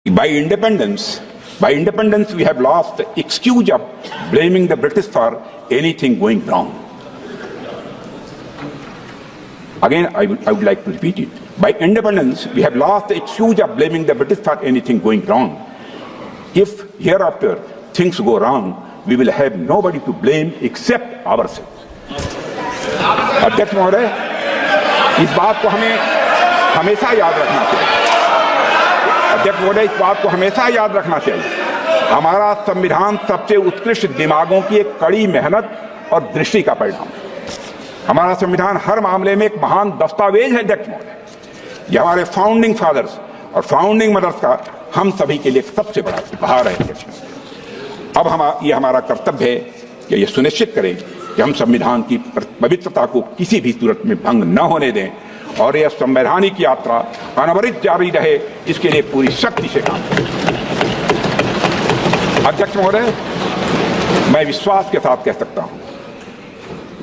By independence we have lost the excuse of blaming the British for anything going wrong. Again, I would like to repeat it. By independence, we have lost the excuse of blaming the British for anything going wrong. If hereafter things go wrong, we will have nobody to blame except ourselves. अध्यक्ष महोदय, इस बात को हमें हमेशा याद रखना चाहिए। अध्यक्ष महोदय, इस बात को हमेशा याद रखना चाहिए। हमारा संविधान सबसे उत्कृष्ट दिमागों की एक कड़ी मेहनत और दृष्टि का परिणाम है। हमारा संविधान हर मामले में एक महान दस्तावेज है अध्यक्ष महोदय। ये हमारे फाउंडिंग फादर्स और फाउंडिंग मदर्स का हम सभी के लिए सबसे बड़ा उपहार है अध्यक्ष महोदय। अब ये हमारा कर्तव्य है कि ये सुनिश्चित करें कि हम संविधान की पवित्रता को किसी भी सूरत में भंग न होने दें और यह संवैधानिक यात्रा अनवरत जारी रहे, इसके लिए पूरी शक्ति से काम करें। अध्यक्ष महोदय, मैं विश्वास के साथ कह सकता हूं,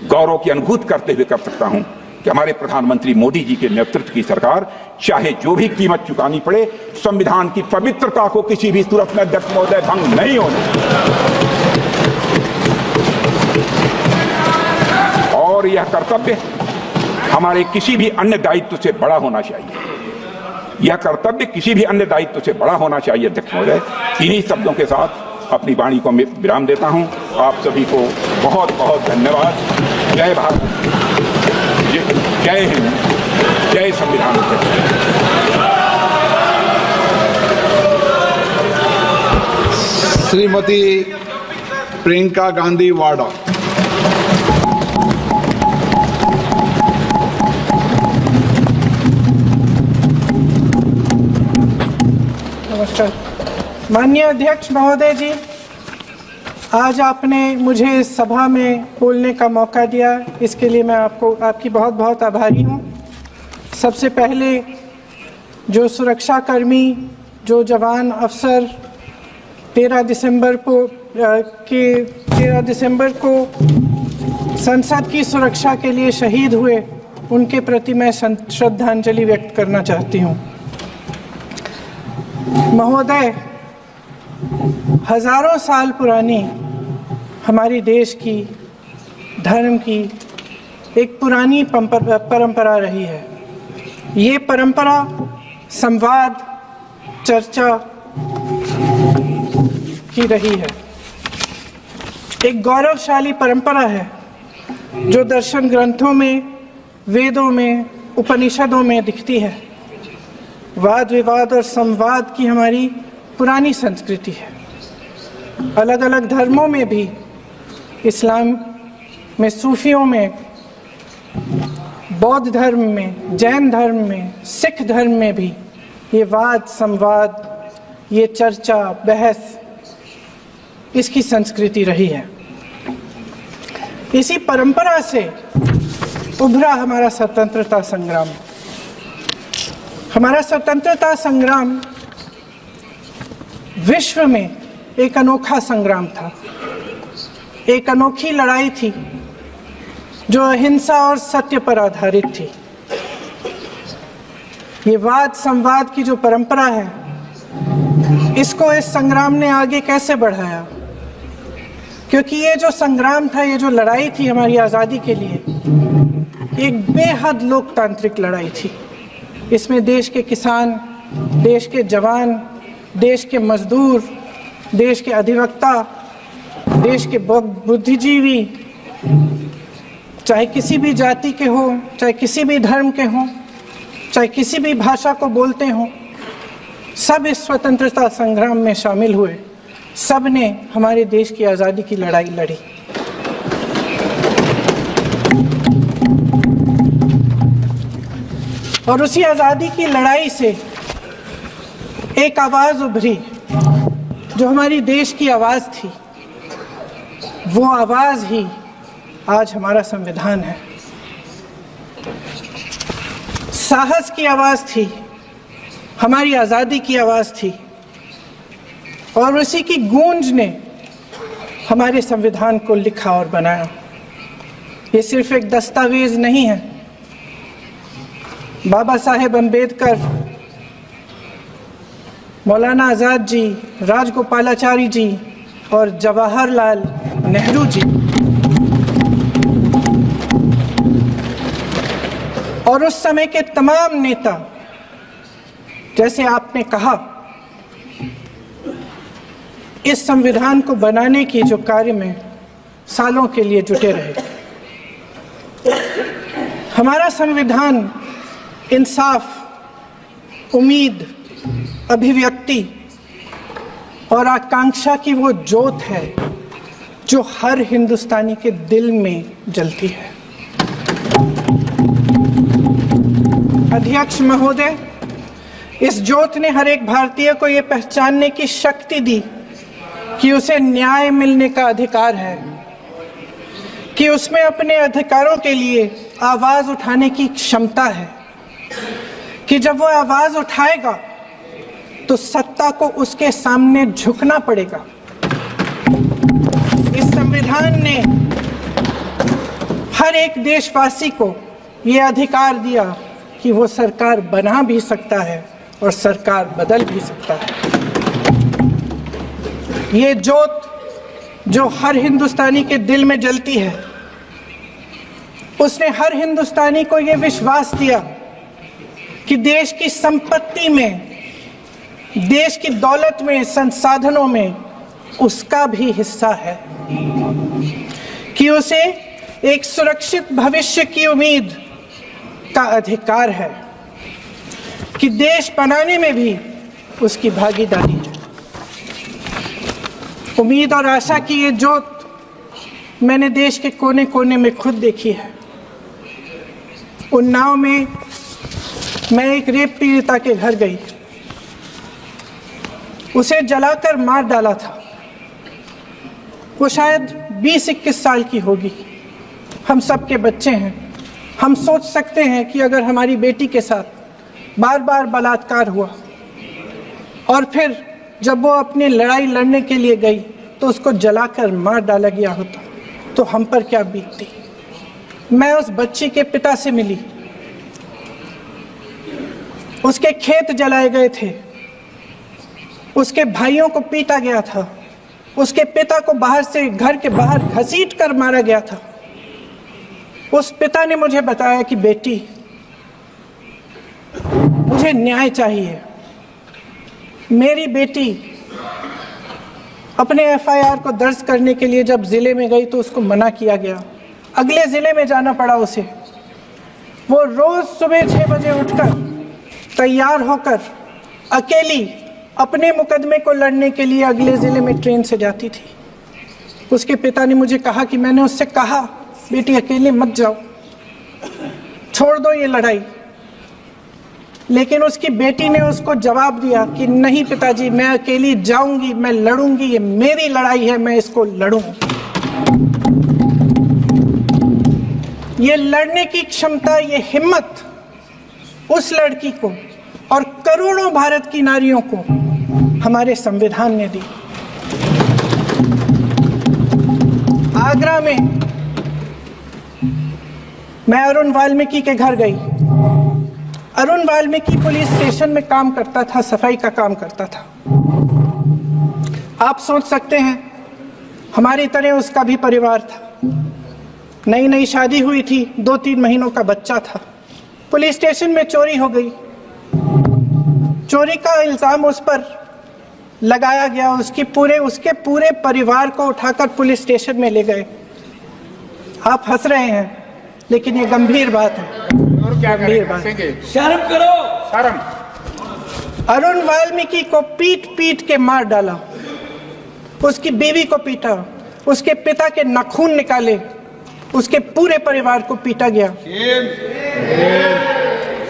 गौरव की अनुभूति करते हुए कर सकता हूं कि हमारे प्रधानमंत्री मोदी जी के नेतृत्व की सरकार चाहे जो भी कीमत चुकानी पड़े, संविधान की पवित्रता को किसी भी सूरत में अध्यक्ष महोदय भंग नहीं होने। और यह कर्तव्य हमारे किसी भी अन्य दायित्व से बड़ा होना चाहिए। यह कर्तव्य किसी भी अन्य दायित्व से बड़ा होना चाहिए अध्यक्ष महोदय। इन्हीं शब्दों के साथ अपनी वाणी को मैं विराम देता हूं। आप सभी को बहुत बहुत धन्यवाद। जय भारत, जय हिंद, जय संविधान। श्रीमती प्रियंका गांधी वाड्रा। नमस्कार। माननीय अध्यक्ष महोदय जी, आज आपने मुझे इस सभा में बोलने का मौका दिया, इसके लिए मैं आपकी बहुत बहुत आभारी हूँ। सबसे पहले जो सुरक्षाकर्मी, जो जवान अफसर 13 दिसंबर को संसद की सुरक्षा के लिए शहीद हुए, उनके प्रति मैं श्रद्धांजलि व्यक्त करना चाहती हूँ। महोदय, हजारों साल पुरानी हमारी देश की, धर्म की एक पुरानी परंपरा रही है। ये परंपरा संवाद, चर्चा की रही है। एक गौरवशाली परंपरा है जो दर्शन ग्रंथों में, वेदों में, उपनिषदों में दिखती है। वाद विवाद और संवाद की हमारी पुरानी संस्कृति है। अलग अलग धर्मों में भी, इस्लाम में, सूफियों में, बौद्ध धर्म में, जैन धर्म में, सिख धर्म में भी ये वाद संवाद, ये चर्चा बहस, इसकी संस्कृति रही है। इसी परंपरा से उभरा हमारा स्वतंत्रता संग्राम। हमारा स्वतंत्रता संग्राम विश्व में एक अनोखा संग्राम था, एक अनोखी लड़ाई थी जो अहिंसा और सत्य पर आधारित थी। ये वाद संवाद की जो परंपरा है, इसको इस संग्राम ने आगे कैसे बढ़ाया? क्योंकि ये जो संग्राम था, ये जो लड़ाई थी हमारी आज़ादी के लिए, एक बेहद लोकतांत्रिक लड़ाई थी। इसमें देश के किसान, देश के जवान, देश के मजदूर, देश के अधिवक्ता, देश के बुद्धिजीवी, चाहे किसी भी जाति के हो, चाहे किसी भी धर्म के हों, चाहे किसी भी भाषा को बोलते हों, सब इस स्वतंत्रता संग्राम में शामिल हुए। सब ने हमारे देश की आज़ादी की लड़ाई लड़ी। और उसी आज़ादी की लड़ाई से एक आवाज़ उभरी जो हमारी देश की आवाज़ थी। वो आवाज़ ही आज हमारा संविधान है। साहस की आवाज़ थी, हमारी आज़ादी की आवाज़ थी, और उसी की गूंज ने हमारे संविधान को लिखा और बनाया। ये सिर्फ एक दस्तावेज नहीं है। बाबा साहेब अम्बेडकर मौलाना आज़ाद जी, राजगोपालाचारी जी और जवाहरलाल नेहरू जी और उस समय के तमाम नेता, जैसे आपने कहा, इस संविधान को बनाने की जो कार्य में सालों के लिए जुटे रहे। हमारा संविधान इंसाफ, उम्मीद, अभिव्यक्ति और आकांक्षा की वो ज्योत है जो हर हिंदुस्तानी के दिल में जलती है। अध्यक्ष महोदय, इस ज्योत ने हर एक भारतीय को ये पहचानने की शक्ति दी कि उसे न्याय मिलने का अधिकार है, कि उसमें अपने अधिकारों के लिए आवाज उठाने की क्षमता है, कि जब वो आवाज उठाएगा तो सत्ता को उसके सामने झुकना पड़ेगा। इस संविधान ने हर एक देशवासी को ये अधिकार दिया कि वो सरकार बना भी सकता है और सरकार बदल भी सकता है। ये ज्योत जो हर हिंदुस्तानी के दिल में जलती है, उसने हर हिंदुस्तानी को ये विश्वास दिया कि देश की संपत्ति में, देश की दौलत में, संसाधनों में उसका भी हिस्सा है, कि उसे एक सुरक्षित भविष्य की उम्मीद का अधिकार है, कि देश बनाने में भी उसकी भागीदारी है। उम्मीद और आशा की ये ज्योत मैंने देश के कोने कोने में खुद देखी है। उन्नाव में मैं एक रेप पीड़िता के घर गई, उसे जलाकर मार डाला था। वो शायद 20-21 साल की होगी। हम सब के बच्चे हैं। हम सोच सकते हैं कि अगर हमारी बेटी के साथ बार बार बलात्कार हुआ और फिर जब वो अपनी लड़ाई लड़ने के लिए गई तो उसको जलाकर मार डाला गया होता तो हम पर क्या बीतती। मैं उस बच्ची के पिता से मिली। उसके खेत जलाए गए थे, उसके भाइयों को पीटा गया था, उसके पिता को बाहर से, घर के बाहर घसीट कर मारा गया था। उस पिता ने मुझे बताया कि बेटी, मुझे न्याय चाहिए। मेरी बेटी अपने एफआईआर को दर्ज करने के लिए जब जिले में गई तो उसको मना किया गया। अगले जिले में जाना पड़ा उसे। वो रोज सुबह 6 बजे उठकर तैयार होकर अकेली अपने मुकदमे को लड़ने के लिए अगले जिले में ट्रेन से जाती थी। उसके पिता ने मुझे कहा कि मैंने उससे कहा, बेटी अकेले मत जाओ, छोड़ दो ये लड़ाई। लेकिन उसकी बेटी ने उसको जवाब दिया कि नहीं पिताजी, मैं अकेली जाऊंगी, मैं लड़ूंगी, ये मेरी लड़ाई है, मैं इसको लड़ूं। ये लड़ने की क्षमता, ये हिम्मत उस लड़की को और करोड़ों भारत की नारियों को हमारे संविधान ने दी। आगरा में मैं अरुण वाल्मीकि के घर गई। अरुण वाल्मीकि पुलिस स्टेशन में काम करता था, सफाई का काम करता था। आप सोच सकते हैं हमारी तरह उसका भी परिवार था। नई नई शादी हुई थी, 2-3 महीनों का बच्चा था। पुलिस स्टेशन में चोरी हो गई। चोरी का इल्जाम उस पर लगाया गया। उसके पूरे परिवार को उठाकर पुलिस स्टेशन में ले गए। आप हंस रहे हैं, लेकिन ये गंभीर बात है। गंभीर बात। शर्म करो, शर्म। अरुण वाल्मीकि को पीट पीट के मार डाला, उसकी बीवी को पीटा, उसके पिता के नाखून निकाले, उसके पूरे परिवार को पीटा गया।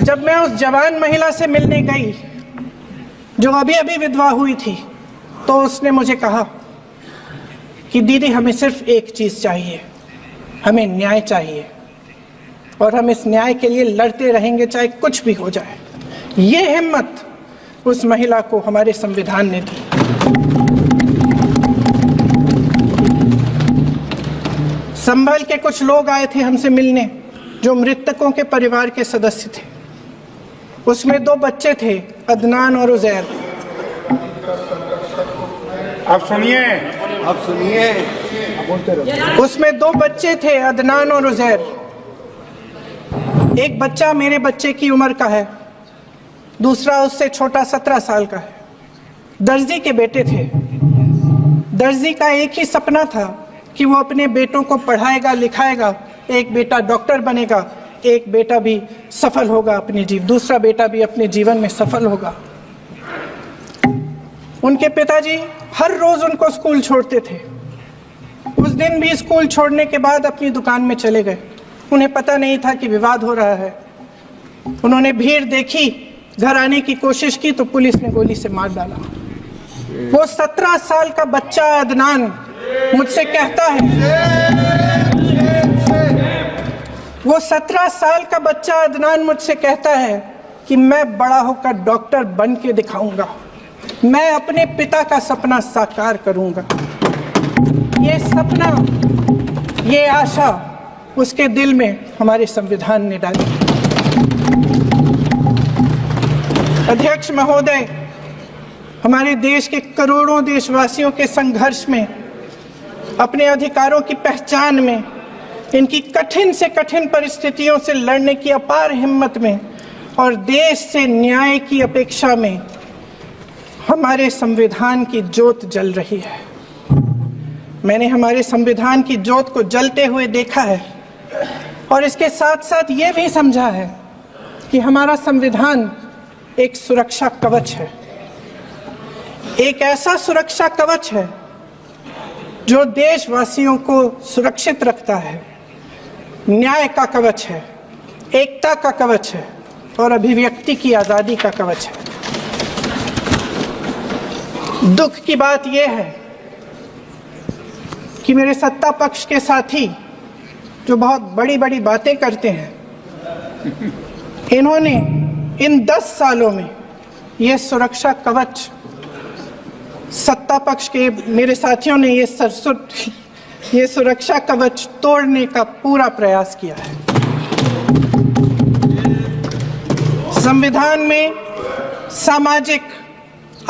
जब मैं उस जवान महिला से मिलने गई जो अभी अभी विधवा हुई थी, तो उसने मुझे कहा कि दीदी, हमें सिर्फ एक चीज चाहिए, हमें न्याय चाहिए और हम इस न्याय के लिए लड़ते रहेंगे, चाहे कुछ भी हो जाए। ये हिम्मत उस महिला को हमारे संविधान ने दी। संभल के कुछ लोग आए थे हमसे मिलने जो मृतकों के परिवार के सदस्य थे। उसमें 2 बच्चे थे, अदनान और उजैर। अब सुनिए उसमें 2 बच्चे थे, अदनान और उजैर। एक बच्चा मेरे बच्चे की उम्र का है, दूसरा उससे छोटा 17 साल का है। दर्जी के बेटे थे। दर्जी का एक ही सपना था कि वो अपने बेटों को पढ़ाएगा लिखाएगा, एक बेटा डॉक्टर बनेगा, एक बेटा भी सफल होगा दूसरा बेटा भी अपने जीवन में सफल होगा। उनके पिताजी हर रोज उनको स्कूल छोड़ते थे। उस दिन भी स्कूल छोड़ने के बाद अपनी दुकान में चले गए। उन्हें पता नहीं था कि विवाद हो रहा है। उन्होंने भीड़ देखी, घर आने की कोशिश की तो पुलिस ने गोली से मार डाला। वो 17 साल का बच्चा अदनान मुझसे कहता है, वो 17 साल का बच्चा अदनान मुझसे कहता है कि मैं बड़ा होकर डॉक्टर बन के दिखाऊंगा, मैं अपने पिता का सपना साकार करूंगा। ये सपना, ये आशा उसके दिल में हमारे संविधान ने डाली। अध्यक्ष महोदय, हमारे देश के करोड़ों देशवासियों के संघर्ष में, अपने अधिकारों की पहचान में, इनकी कठिन से कठिन परिस्थितियों से लड़ने की अपार हिम्मत में और देश से न्याय की अपेक्षा में हमारे संविधान की ज्योत जल रही है। मैंने हमारे संविधान की ज्योत को जलते हुए देखा है और इसके साथ साथ ये भी समझा है कि हमारा संविधान एक सुरक्षा कवच है, एक ऐसा सुरक्षा कवच है जो देशवासियों को सुरक्षित रखता है, न्याय का कवच है, एकता का कवच है और अभिव्यक्ति की आज़ादी का कवच है। दुख की बात यह है कि मेरे सत्ता पक्ष के साथी जो बहुत बड़ी बड़ी बातें करते हैं, इन्होंने इन 10 सालों में यह सुरक्षा कवच, सत्ता पक्ष के मेरे साथियों ने ये सुरक्षा कवच तोड़ने का पूरा प्रयास किया है। संविधान में सामाजिक,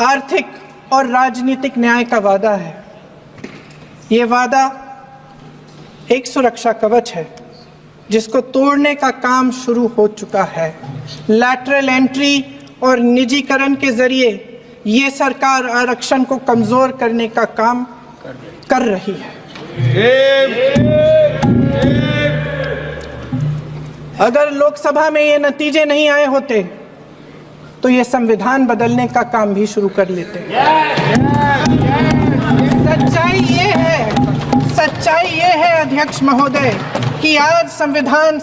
आर्थिक और राजनीतिक न्याय का वादा है। ये वादा एक सुरक्षा कवच है जिसको तोड़ने का काम शुरू हो चुका है। लैटरल एंट्री और निजीकरण के जरिए ये सरकार आरक्षण को कमजोर करने का काम कर रही है। अगर लोकसभा में ये नतीजे नहीं आए होते तो ये संविधान बदलने का काम भी शुरू कर लेते। सच्चाई ये है अध्यक्ष महोदय कि आज संविधान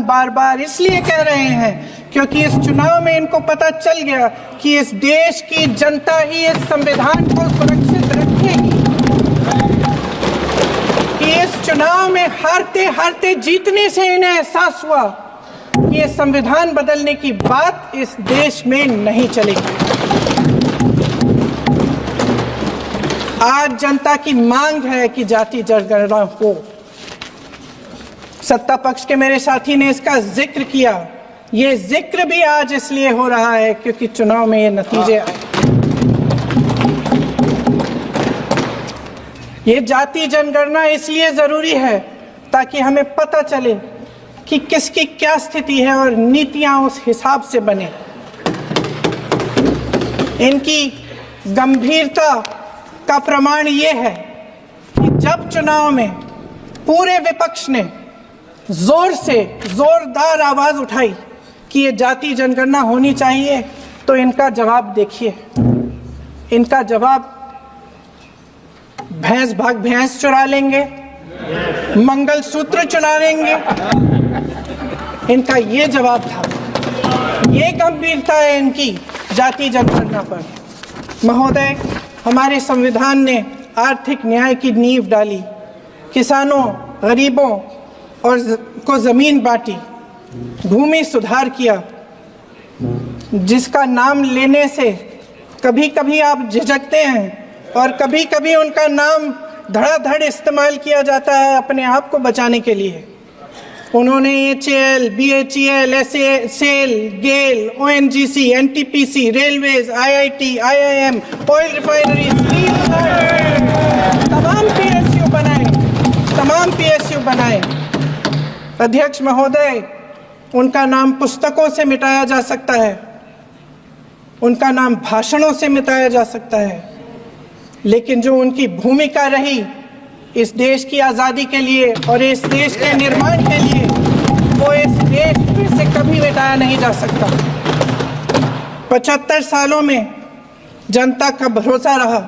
बार बार इसलिए कह रहे हैं क्योंकि इस चुनाव में इनको पता चल गया कि इस देश की जनता ही इस संविधान को सुरक्षित रखेगी, कि इस चुनाव में हारते हारते जीतने से इन्हें एहसास हुआ कि ये संविधान बदलने की बात इस देश में नहीं चलेगी। आज जनता की मांग है कि जाति जनगणना हो। सत्ता पक्ष के मेरे साथी ने इसका जिक्र किया। ये जिक्र भी आज इसलिए हो रहा है क्योंकि चुनाव में ये नतीजे आए। ये जाति जनगणना इसलिए जरूरी है ताकि हमें पता चले कि किसकी क्या स्थिति है और नीतियां उस हिसाब से बने। इनकी गंभीरता का प्रमाण ये है कि जब चुनाव में पूरे विपक्ष ने जोरदार आवाज उठाई कि ये जाति जनगणना होनी चाहिए, तो इनका जवाब देखिए। इनका जवाब भैंस भाग भैंस चुरा लेंगे, मंगलसूत्र चुरा लेंगे, इनका ये जवाब था। ये गंभीरता है इनकी जाति जनगणना पर। महोदय, हमारे संविधान ने आर्थिक न्याय की नींव डाली, किसानों, गरीबों और को जमीन बांटी, भूमि सुधार किया, जिसका नाम लेने से कभी कभी आप झिझकते हैं और कभी कभी उनका नाम धड़ाधड़ इस्तेमाल किया जाता है अपने आप को बचाने के लिए। उन्होंने HAL, BHEL, SAIL, GAIL, ONGC, NTPC, railways, IIT, IIM, oil refinery, तमाम PSU बनाए। अध्यक्ष महोदय, उनका नाम पुस्तकों से मिटाया जा सकता है, उनका नाम भाषणों से मिटाया जा सकता है, लेकिन जो उनकी भूमिका रही इस देश की आज़ादी के लिए और इस देश के निर्माण के लिए, वो इस देश में से कभी मिटाया नहीं जा सकता। 75 सालों में जनता का भरोसा रहा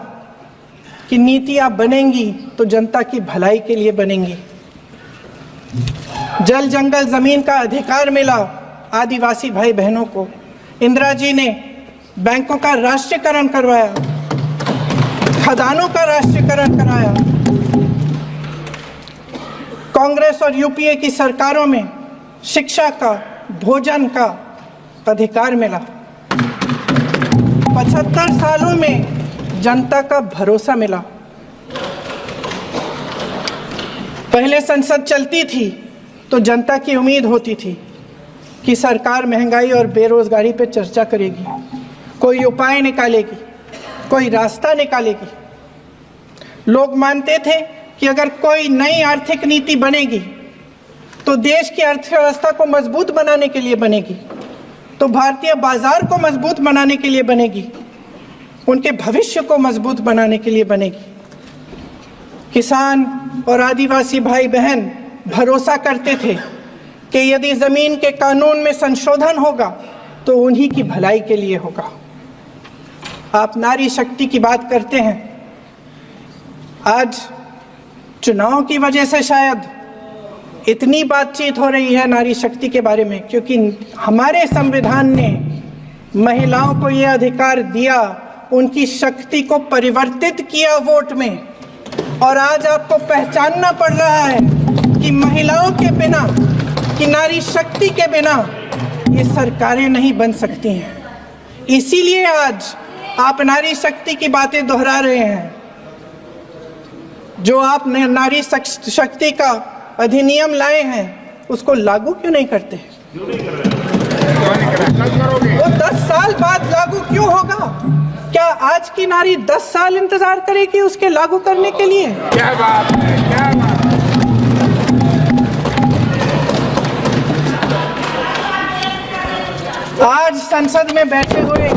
कि नीतियाँ बनेंगी तो जनता की भलाई के लिए बनेंगी। जल जंगल जमीन का अधिकार मिला आदिवासी भाई बहनों को। इंदिरा जी ने बैंकों का राष्ट्रीयकरण करवाया, खदानों का राष्ट्रीयकरण कराया। कांग्रेस और यूपीए की सरकारों में शिक्षा का, भोजन का अधिकार मिला। 75 सालों में जनता का भरोसा मिला। पहले संसद चलती थी तो जनता की उम्मीद होती थी कि सरकार महंगाई और बेरोजगारी पर चर्चा करेगी, कोई उपाय निकालेगी, कोई रास्ता निकालेगी। लोग मानते थे कि अगर कोई नई आर्थिक नीति बनेगी तो देश की अर्थव्यवस्था को मजबूत बनाने के लिए बनेगी, तो भारतीय बाजार को मजबूत बनाने के लिए बनेगी, उनके भविष्य को मजबूत बनाने के लिए बनेगी। किसान और आदिवासी भाई बहन भरोसा करते थे कि यदि जमीन के कानून में संशोधन होगा तो उन्हीं की भलाई के लिए होगा। आप नारी शक्ति की बात करते हैं। आज चुनाव की वजह से शायद इतनी बातचीत हो रही है नारी शक्ति के बारे में, क्योंकि हमारे संविधान ने महिलाओं को यह अधिकार दिया, उनकी शक्ति को परिवर्तित किया वोट में। और आज आपको पहचानना पड़ रहा है कि महिलाओं के बिना, कि नारी शक्ति के बिना ये सरकारें नहीं बन सकती हैं। इसीलिए आज आप नारी शक्ति की बातें दोहरा रहे हैं। जो आप नारी शक्ति का अधिनियम लाए हैं उसको लागू क्यों नहीं करते? वो 10 साल बाद लागू क्यों होगा? क्या आज की नारी 10 साल इंतजार करेगी उसके लागू करने के लिए? क्या बात है, क्या बात है। आज संसद में बैठे हुए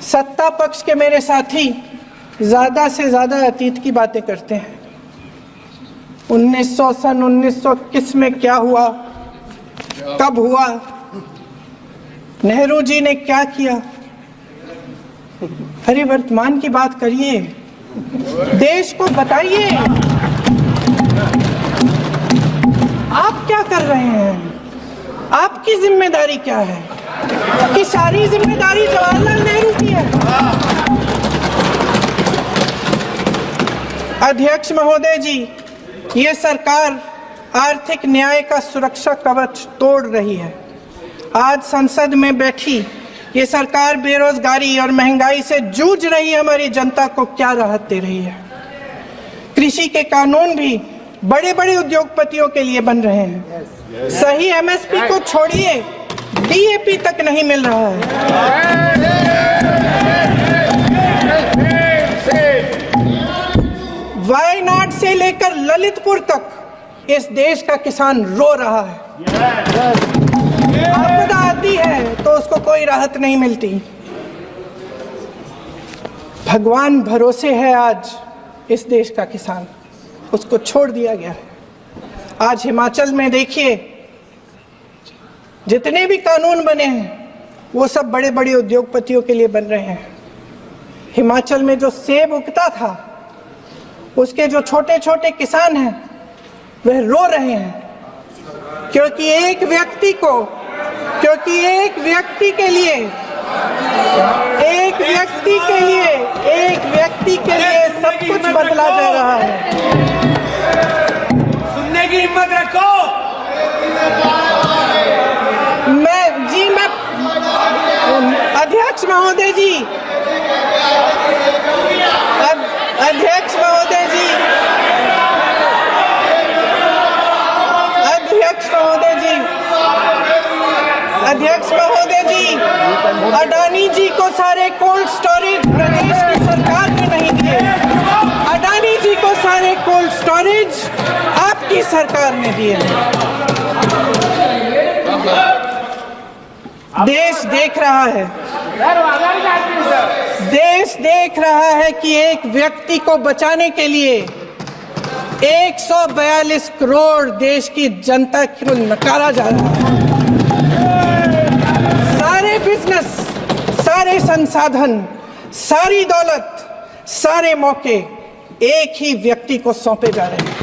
सत्ता पक्ष के मेरे साथी ज्यादा से ज्यादा अतीत की बातें करते हैं। 1900 किस में क्या हुआ, कब हुआ, नेहरू जी ने क्या किया। अरे वर्तमान की बात करिए, देश को बताइए आप क्या कर रहे हैं, आपकी जिम्मेदारी क्या है? कि सारी जिम्मेदारी जवाहरलाल नेहरू की है। अध्यक्ष महोदय जी, ये सरकार आर्थिक न्याय का सुरक्षा कवच तोड़ रही है। आज संसद में बैठी ये सरकार बेरोजगारी और महंगाई से जूझ रही हमारी जनता को क्या राहत दे रही है? कृषि के कानून भी बड़े बड़े उद्योगपतियों के लिए बन रहे हैं। सही MSP को छोड़िए, DAP तक नहीं मिल रहा है। वायनाड से लेकर ललितपुर तक इस देश का किसान रो रहा है। आपदा आती है तो उसको कोई राहत नहीं मिलती। भगवान भरोसे है आज इस देश का किसान, उसको छोड़ दिया गया है। आज हिमाचल में देखिए, जितने भी कानून बने हैं वो सब बड़े बड़े उद्योगपतियों के लिए बन रहे हैं। हिमाचल में जो सेब उगता था उसके जो छोटे छोटे किसान हैं वह रो रहे हैं, क्योंकि एक व्यक्ति के लिए सब कुछ बदला जा रहा है। सुनने की हिम्मत रखो। मैं अध्यक्ष महोदय जी, अध्यक्ष महोदय जी, सरकार ने दिए हैं। देश देख रहा है, देश देख रहा है कि एक व्यक्ति को बचाने के लिए 142 करोड़ देश की जनता को नकारा जा रहा है। सारे बिजनेस, सारे संसाधन, सारी दौलत, सारे मौके एक ही व्यक्ति को सौंपे जा रहे हैं।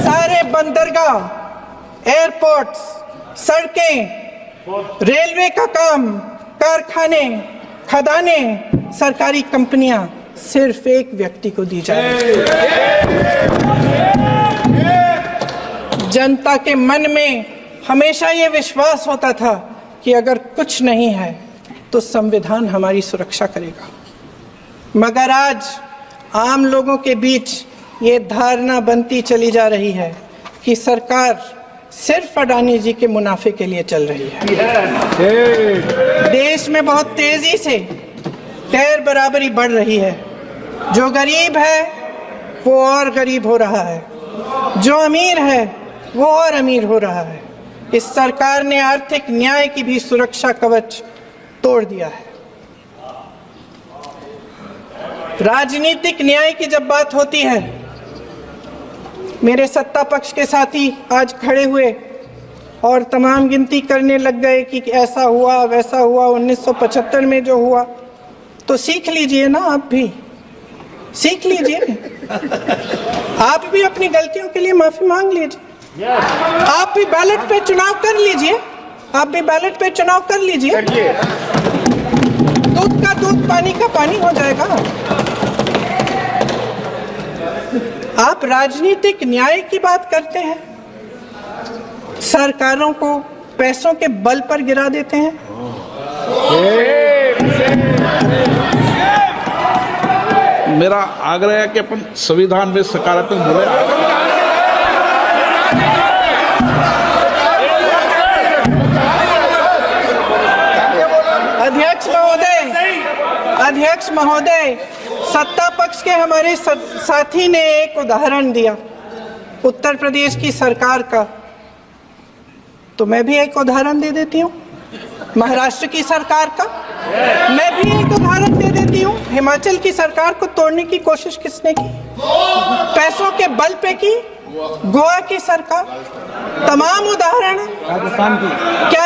सारे बंदरगाह, एयरपोर्ट्स, सड़कें, रेलवे का काम, कारखाने, खदाने, सरकारी कंपनियां सिर्फ एक व्यक्ति को दी जा रही है। जनता के मन में हमेशा ये विश्वास होता था कि अगर कुछ नहीं है तो संविधान हमारी सुरक्षा करेगा, मगर आज आम लोगों के बीच ये धारणा बनती चली जा रही है कि सरकार सिर्फ अडानी जी के मुनाफे के लिए चल रही है। देश में बहुत तेजी से गैर बराबरी बढ़ रही है। जो गरीब है वो और गरीब हो रहा है, जो अमीर है वो और अमीर हो रहा है। इस सरकार ने आर्थिक न्याय की भी सुरक्षा कवच तोड़ दिया है। राजनीतिक न्याय की जब बात होती है, मेरे सत्ता पक्ष के साथी आज खड़े हुए और तमाम गिनती करने लग गए कि ऐसा हुआ वैसा हुआ, 1975 में जो हुआ, तो सीख लीजिए ना, आप भी सीख लीजिए। आप भी अपनी गलतियों के लिए माफी मांग लीजिए। आप भी बैलेट पे चुनाव कर लीजिए, आप भी बैलेट पे चुनाव कर लीजिए। दूध का दूध, पानी का पानी हो जाएगा। आप राजनीतिक न्याय की बात करते हैं, सरकारों को पैसों के बल पर गिरा देते हैं। मेरा आग्रह है कि अपन संविधान में सकारात्मक बोले। अध्यक्ष महोदय, सत्ता पक्ष के हमारे साथी ने एक उदाहरण दिया उत्तर प्रदेश की सरकार का, तो मैं भी एक उदाहरण दे देती हूँ महाराष्ट्र की सरकार का। मैं भी एक उदाहरण दे देती हूँ हिमाचल की सरकार को तोड़ने की कोशिश किसने की, पैसों के बल पे की, गोवा की सरकार। तमाम उदाहरण राजस्थान की। क्या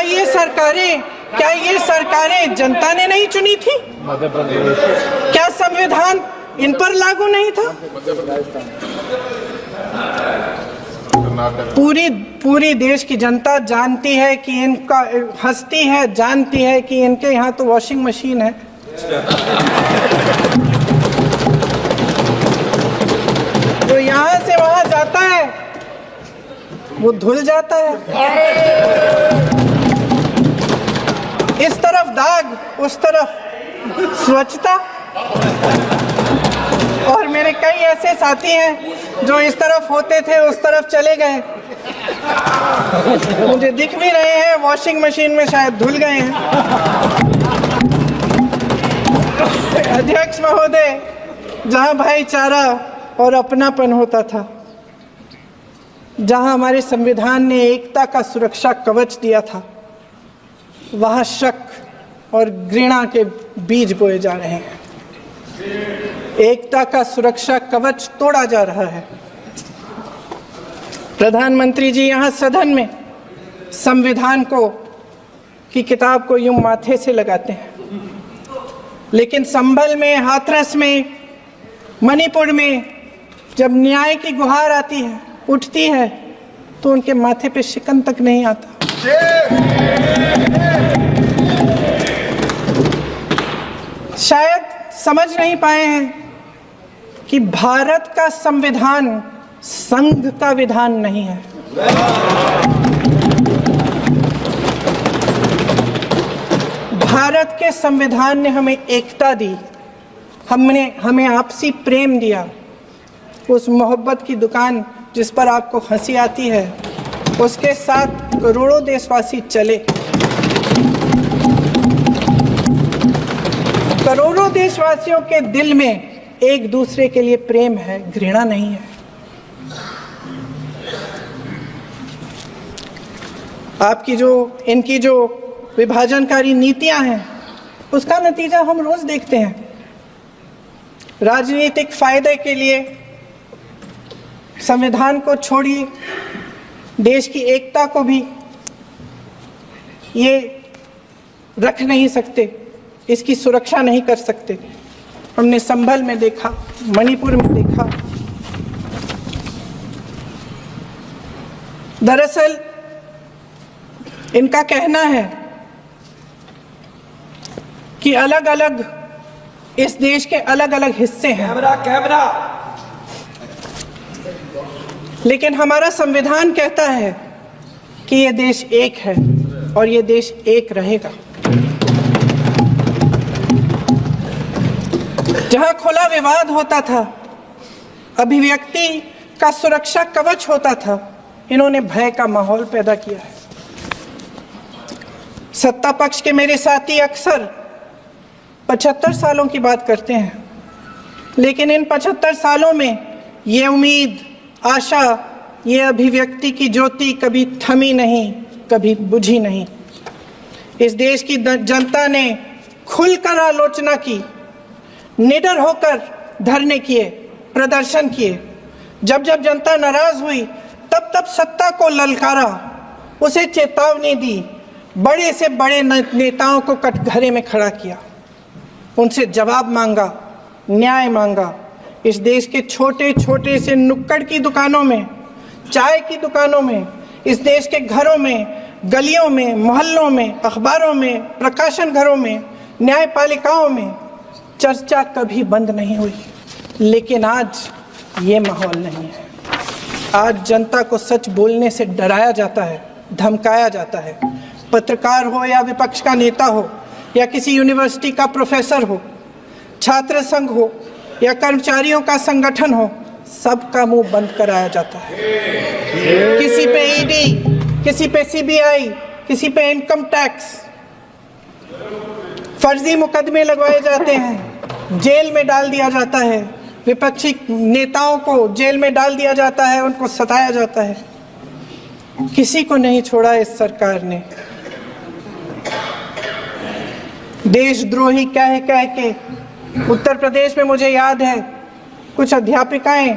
ये सरकारें जनता ने नहीं चुनी थी? क्या संविधान इन पर लागू नहीं था? पूरी देश की जनता जानती है कि इनका, हंसती है, जानती है कि इनके यहाँ तो वॉशिंग मशीन है। जो यहाँ से वहां जाता है वो धुल जाता है। इस तरफ दाग, उस तरफ स्वच्छता। और मेरे कई ऐसे साथी हैं जो इस तरफ होते थे उस तरफ चले गए, मुझे दिख भी रहे हैं, वॉशिंग मशीन में शायद धुल गए हैं। अध्यक्ष महोदय, जहां भाईचारा और अपनापन होता था, जहां हमारे संविधान ने एकता का सुरक्षा कवच दिया था, वहां शक और घृणा के बीज बोए जा रहे हैं। एकता का सुरक्षा कवच तोड़ा जा रहा है। प्रधानमंत्री जी यहाँ सदन में संविधान की किताब को यूं माथे से लगाते हैं, लेकिन संभल में, हाथरस में, मणिपुर में जब न्याय की गुहार आती है, उठती है, तो उनके माथे पे शिकन तक नहीं आता। शायद समझ नहीं पाए हैं कि भारत का संविधान संघ का विधान नहीं है। भारत के संविधान ने हमें एकता दी, हमें आपसी प्रेम दिया। उस मोहब्बत की दुकान जिस पर आपको हंसी आती है, उसके साथ करोड़ों देशवासी चले। करोड़ों देशवासियों के दिल में एक दूसरे के लिए प्रेम है, घृणा नहीं है। आपकी जो इनकी जो विभाजनकारी नीतियां हैं उसका नतीजा हम रोज देखते हैं। राजनीतिक फायदे के लिए संविधान को छोड़िए, देश की एकता को भी ये रख नहीं सकते, इसकी सुरक्षा नहीं कर सकते। हमने संभल में देखा, मणिपुर में देखा। दरअसल इनका कहना है कि अलग अलग इस देश के अलग अलग हिस्से हैं, कैमरा लेकिन हमारा संविधान कहता है कि ये देश एक है और ये देश एक रहेगा। जहां खुला विवाद होता था, अभिव्यक्ति का सुरक्षा कवच होता था, इन्होंने भय का माहौल पैदा किया है। सत्ता पक्ष के मेरे साथी अक्सर 75 सालों की बात करते हैं, लेकिन इन 75 सालों में ये उम्मीद, आशा, ये अभिव्यक्ति की ज्योति कभी थमी नहीं, कभी बुझी नहीं। इस देश की जनता ने खुलकर आलोचना की, निडर होकर धरने किए, प्रदर्शन किए। जब जब जनता नाराज हुई तब तब सत्ता को ललकारा, उसे चेतावनी दी, बड़े से बड़े नेताओं को कटघरे में खड़ा किया, उनसे जवाब मांगा, न्याय मांगा। इस देश के छोटे छोटे से नुक्कड़ की दुकानों में, चाय की दुकानों में, इस देश के घरों में, गलियों में, मोहल्लों में, अखबारों में, प्रकाशन घरों में, न्यायपालिकाओं में चर्चा कभी बंद नहीं हुई। लेकिन आज ये माहौल नहीं है। आज जनता को सच बोलने से डराया जाता है, धमकाया जाता है। पत्रकार हो या विपक्ष का नेता हो या किसी यूनिवर्सिटी का प्रोफेसर हो, छात्र संघ हो या कर्मचारियों का संगठन हो, सबका मुंह बंद कराया जाता है। किसी पे ईडी, किसी पे सीबीआई, किसी पे इनकम टैक्स, फर्जी मुकदमे लगवाए जाते हैं, जेल में डाल दिया जाता है, विपक्षी नेताओं को जेल में डाल दिया जाता है, उनको सताया जाता है। किसी को नहीं छोड़ा इस सरकार ने। देशद्रोही कह के उत्तर प्रदेश में मुझे याद है कुछ अध्यापिकाएं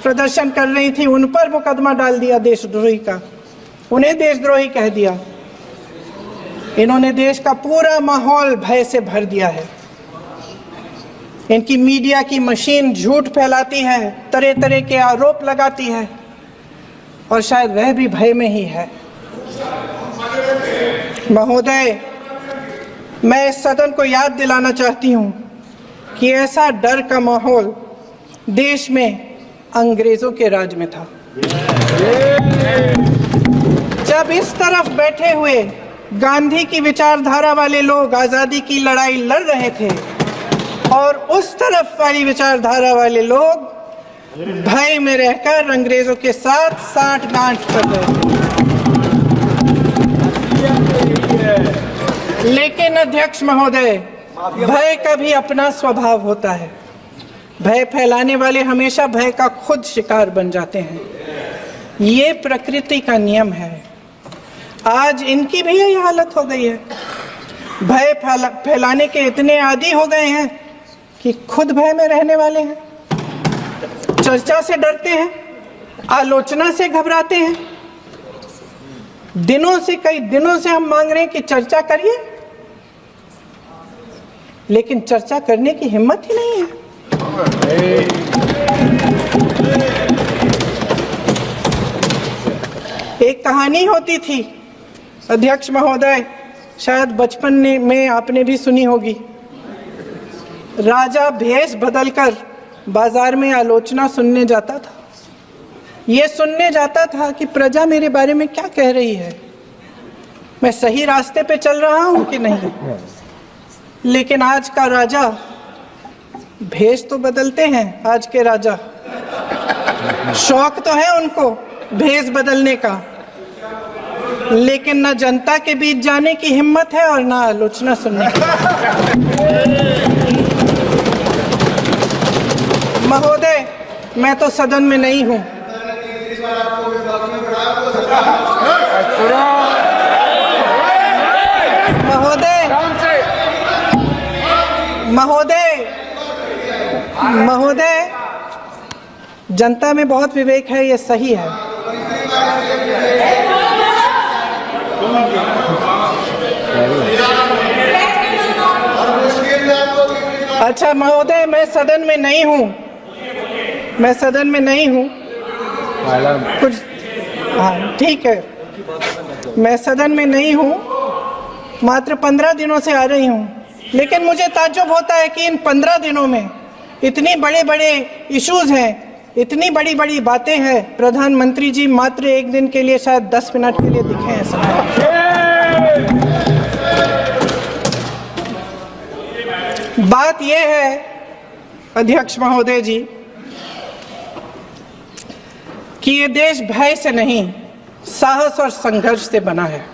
प्रदर्शन कर रही थी, उन पर मुकदमा डाल दिया देशद्रोही का, उन्हें देशद्रोही कह दिया। इन्होंने देश का पूरा माहौल भय से भर दिया है। इनकी मीडिया की मशीन झूठ फैलाती है, तरह तरह के आरोप लगाती है, और शायद वह भी भय में ही है। महोदय, मैं इस सदन को याद दिलाना चाहती हूँ कि ऐसा डर का माहौल देश में अंग्रेजों के राज में था। जब इस तरफ बैठे हुए गांधी की विचारधारा वाले लोग आजादी की लड़ाई लड़ रहे थे और उस तरफ वाली विचारधारा वाले लोग भय में रहकर अंग्रेजों के साथ साठ-गांठ कर रहे थे। लेकिन अध्यक्ष महोदय, भय का भी अपना स्वभाव होता है। भय फैलाने वाले हमेशा भय का खुद शिकार बन जाते हैं। ये प्रकृति का नियम है। आज इनकी भी यही हालत हो गई है। भय फैलाने के इतने आदी हो गए हैं कि खुद भय में रहने वाले हैं, चर्चा से डरते हैं, आलोचना से घबराते हैं। कई दिनों से हम मांग रहे हैं कि चर्चा करिए, लेकिन चर्चा करने की हिम्मत ही नहीं है। एक कहानी होती थी अध्यक्ष महोदय, शायद बचपन में आपने भी सुनी होगी। राजा भेष बदलकर बाजार में आलोचना सुनने जाता था। ये सुनने जाता था कि प्रजा मेरे बारे में क्या कह रही है, मैं सही रास्ते पे चल रहा हूं कि नहीं। लेकिन आज का राजा, भेष तो बदलते हैं आज के राजा, शौक तो है उनको भेष बदलने का, लेकिन न जनता के बीच जाने की हिम्मत है और न आलोचना सुनने की। महोदय, मैं तो सदन में नहीं हूं। महोदय, जनता में बहुत विवेक है, ये सही है। अच्छा महोदय, मैं सदन में नहीं हूँ, कुछ, हाँ ठीक है, मैं सदन में नहीं हूँ, मात्र 15 दिनों से आ रही हूँ, लेकिन मुझे ताज्जुब होता है कि इन 15 दिनों में इतनी बड़े इश्यूज हैं, इतनी बड़ी बातें हैं। प्रधानमंत्री जी मात्र एक दिन के लिए, शायद 10 मिनट के लिए दिखे हैं सब। बात यह है अध्यक्ष महोदय जी कि ये देश भय से नहीं, साहस और संघर्ष से बना है।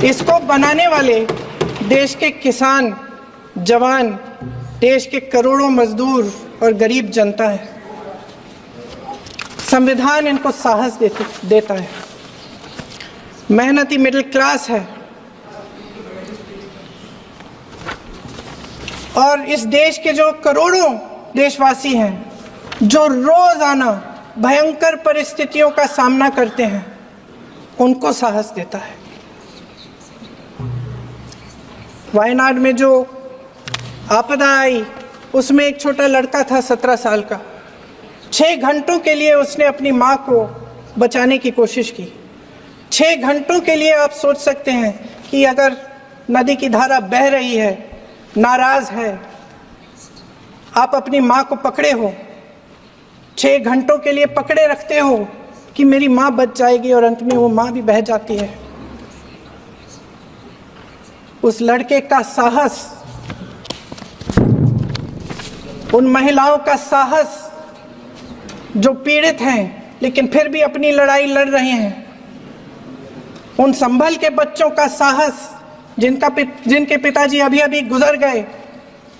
इसको बनाने वाले देश के किसान, जवान, देश के करोड़ों मजदूर और गरीब जनता है। संविधान इनको साहस देता है। मेहनती मिडिल क्लास है और इस देश के जो करोड़ों देशवासी हैं, जो रोजाना भयंकर परिस्थितियों का सामना करते हैं, उनको साहस देता है। वायनाड में जो आपदा आई, उसमें एक छोटा लड़का था 17 साल का। 6 घंटों के लिए उसने अपनी माँ को बचाने की कोशिश की। 6 घंटों के लिए आप सोच सकते हैं कि अगर नदी की धारा बह रही है, नाराज है, आप अपनी माँ को पकड़े हो, 6 घंटों के लिए पकड़े रखते हो कि मेरी माँ बच जाएगी, और अंत में वो माँ भी बह जाती है। उस लड़के का साहस, उन महिलाओं का साहस जो पीड़ित हैं लेकिन फिर भी अपनी लड़ाई लड़ रहे हैं, उन संभल के बच्चों का साहस जिनके पिताजी अभी अभी गुजर गए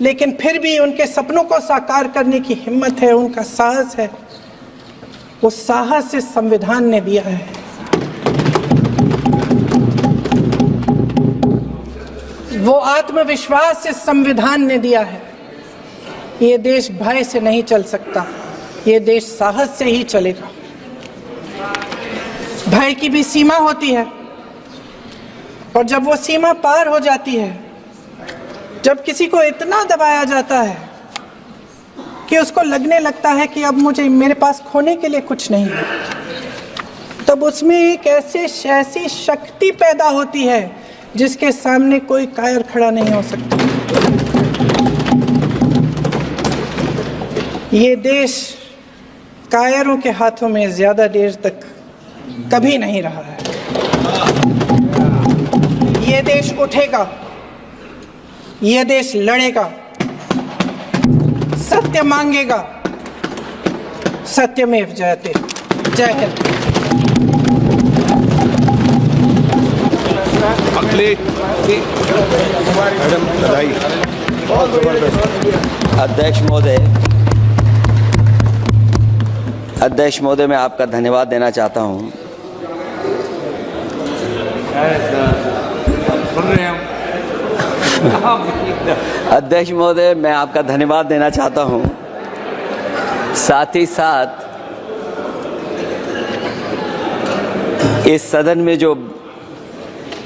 लेकिन फिर भी उनके सपनों को साकार करने की हिम्मत है, उनका साहस है। वो साहस इस संविधान ने दिया है। वो आत्मविश्वास इस संविधान ने दिया है। ये देश भय से नहीं चल सकता, ये देश साहस से ही चलेगा। भय की भी सीमा होती है, और जब वो सीमा पार हो जाती है, जब किसी को इतना दबाया जाता है कि उसको लगने लगता है कि अब मेरे पास खोने के लिए कुछ नहीं है, तब उसमें एक ऐसी शक्ति पैदा होती है जिसके सामने कोई कायर खड़ा नहीं हो सकता। ये देश कायरों के हाथों में ज्यादा देर तक कभी नहीं रहा है। ये देश उठेगा, ये देश लड़ेगा, सत्य मांगेगा, सत्यमेव जयते। जय हिंद। अगले मैडम बधाई। अध्यक्ष महोदय, मैं आपका धन्यवाद देना चाहता हूं। अध्यक्ष महोदय, मैं आपका धन्यवाद देना चाहता हूं। साथ ही साथ इस सदन में जो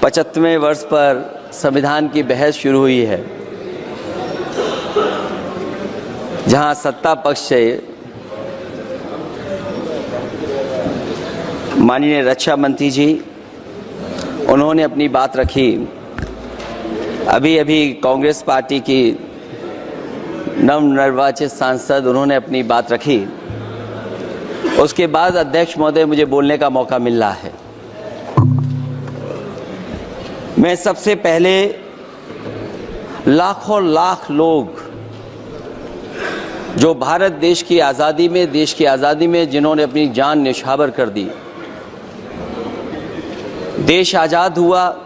75वें वर्ष पर संविधान की बहस शुरू हुई है, जहां सत्ता पक्ष से माननीय रक्षा मंत्री जी, उन्होंने अपनी बात रखी। अभी कांग्रेस पार्टी की नवनिर्वाचित सांसद, उन्होंने अपनी बात रखी। उसके बाद अध्यक्ष महोदय, मुझे बोलने का मौका मिल रहा है। मैं सबसे पहले लाखों लाख लोग जो भारत देश की आज़ादी में जिन्होंने अपनी जान न्यौछावर कर दी, देश आज़ाद हुआ।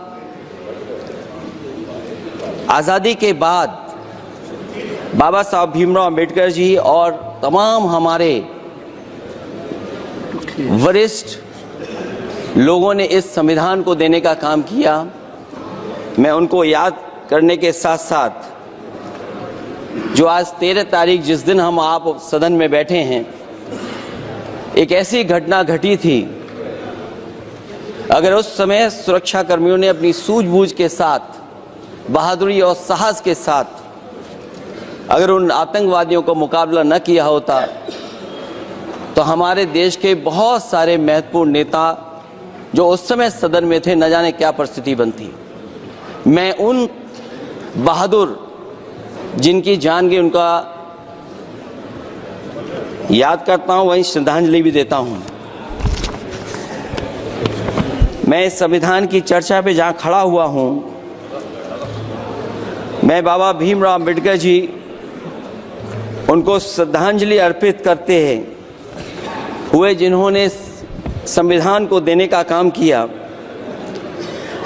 आज़ादी के बाद बाबा साहब भीमराव अंबेडकर जी और तमाम हमारे वरिष्ठ लोगों ने इस संविधान को देने का काम किया। मैं उनको याद करने के साथ साथ जो आज 13 तारीख जिस दिन हम आप सदन में बैठे हैं, एक ऐसी घटना घटी थी, अगर उस समय सुरक्षा कर्मियों ने अपनी सूझबूझ के साथ, बहादुरी और साहस के साथ अगर उन आतंकवादियों को मुकाबला न किया होता तो हमारे देश के बहुत सारे महत्वपूर्ण नेता जो उस समय सदन में थे, न जाने क्या परिस्थिति बनती। मैं उन बहादुर जिनकी जान गई उनका याद करता हूं, वहीं श्रद्धांजलि भी देता हूं। मैं इस संविधान की चर्चा पे जहां खड़ा हुआ हूं, मैं बाबा भीमराव अंबेडकर जी उनको श्रद्धांजलि अर्पित करते हुए जिन्होंने संविधान को देने का काम किया।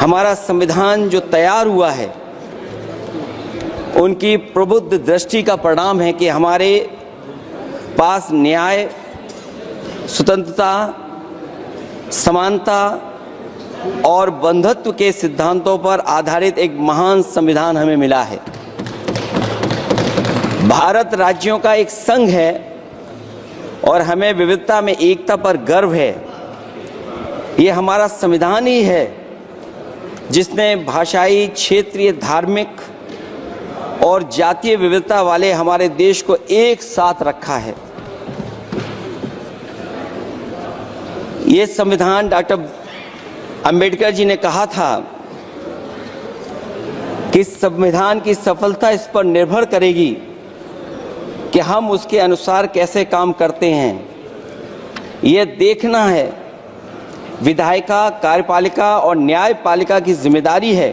हमारा संविधान जो तैयार हुआ है उनकी प्रबुद्ध दृष्टि का परिणाम है कि हमारे पास न्याय, स्वतंत्रता, समानता और बंधुत्व के सिद्धांतों पर आधारित एक महान संविधान हमें मिला है। भारत राज्यों का एक संघ है और हमें विविधता में एकता पर गर्व है। ये हमारा संविधान ही है जिसने भाषाई, क्षेत्रीय, धार्मिक और जातीय विविधता वाले हमारे देश को एक साथ रखा है। ये संविधान डॉक्टर अंबेडकर जी ने कहा था कि संविधान की सफलता इस पर निर्भर करेगी कि हम उसके अनुसार कैसे काम करते हैं। ये देखना है, विधायिका, कार्यपालिका और न्यायपालिका की जिम्मेदारी है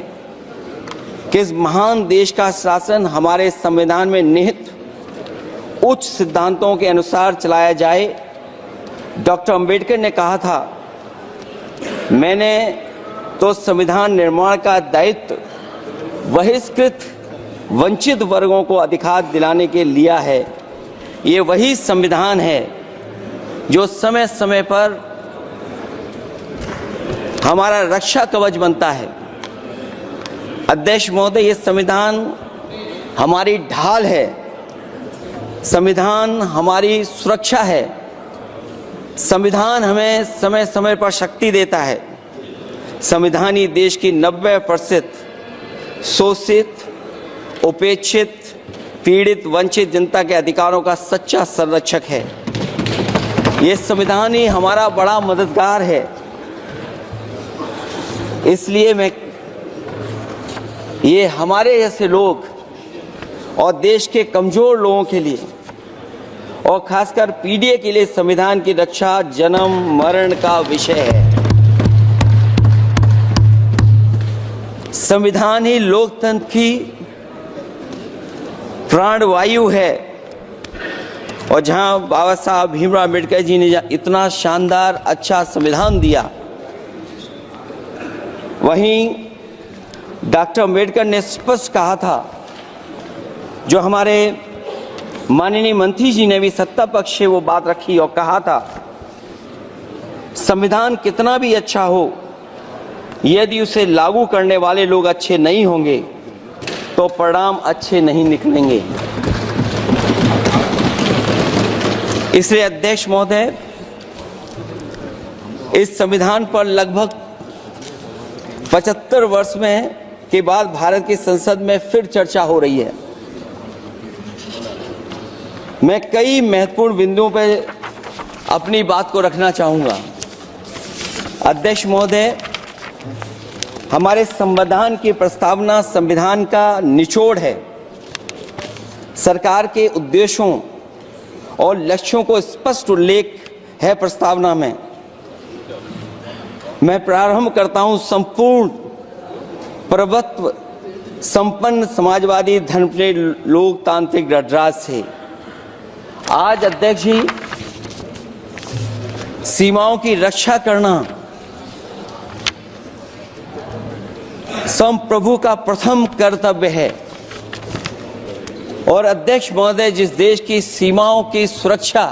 कि इस महान देश का शासन हमारे संविधान में निहित उच्च सिद्धांतों के अनुसार चलाया जाए। डॉक्टर अंबेडकर ने कहा था, मैंने तो संविधान निर्माण का दायित्व बहिष्कृत वंचित वर्गों को अधिकार दिलाने के लिया है। ये वही संविधान है जो समय समय पर हमारा रक्षा कवच बनता है। अध्यक्ष महोदय, ये संविधान हमारी ढाल है, संविधान हमारी सुरक्षा है, संविधान हमें समय समय पर शक्ति देता है। संविधान ही देश की 90% शोषित, उपेक्षित, पीड़ित, वंचित जनता के अधिकारों का सच्चा संरक्षक है। ये संविधान ही हमारा बड़ा मददगार है। इसलिए ये हमारे जैसे लोग और देश के कमजोर लोगों के लिए और खासकर पीडीए के लिए संविधान की रक्षा जन्म मरण का विषय है। संविधान ही लोकतंत्र की प्राणवायु है और जहां बाबा साहब भीमराव अंबेडकर जी ने इतना शानदार अच्छा संविधान दिया, वहीं डॉक्टर अंबेडकर ने स्पष्ट कहा था, जो हमारे माननीय मंत्री जी ने भी सत्ता पक्ष से वो बात रखी और कहा था, संविधान कितना भी अच्छा हो, यदि उसे लागू करने वाले लोग अच्छे नहीं होंगे तो परिणाम अच्छे नहीं निकलेंगे। इसलिए अध्यक्ष महोदय, इस संविधान पर लगभग 75 वर्ष में के बाद भारत की संसद में फिर चर्चा हो रही है। मैं कई महत्वपूर्ण बिंदुओं पर अपनी बात को रखना चाहूंगा। अध्यक्ष महोदय, हमारे संविधान की प्रस्तावना संविधान का निचोड़ है। सरकार के उद्देश्यों और लक्ष्यों को स्पष्ट उल्लेख है प्रस्तावना में। मैं प्रारंभ करता हूं संपूर्ण प्रभुत्व संपन्न समाजवादी धर्मप्रिय लोकतांत्रिक गणराज्य से। आज अध्यक्ष जी, सीमाओं की रक्षा करना संप्रभु का प्रथम कर्तव्य है। और अध्यक्ष महोदय, जिस देश की सीमाओं की सुरक्षा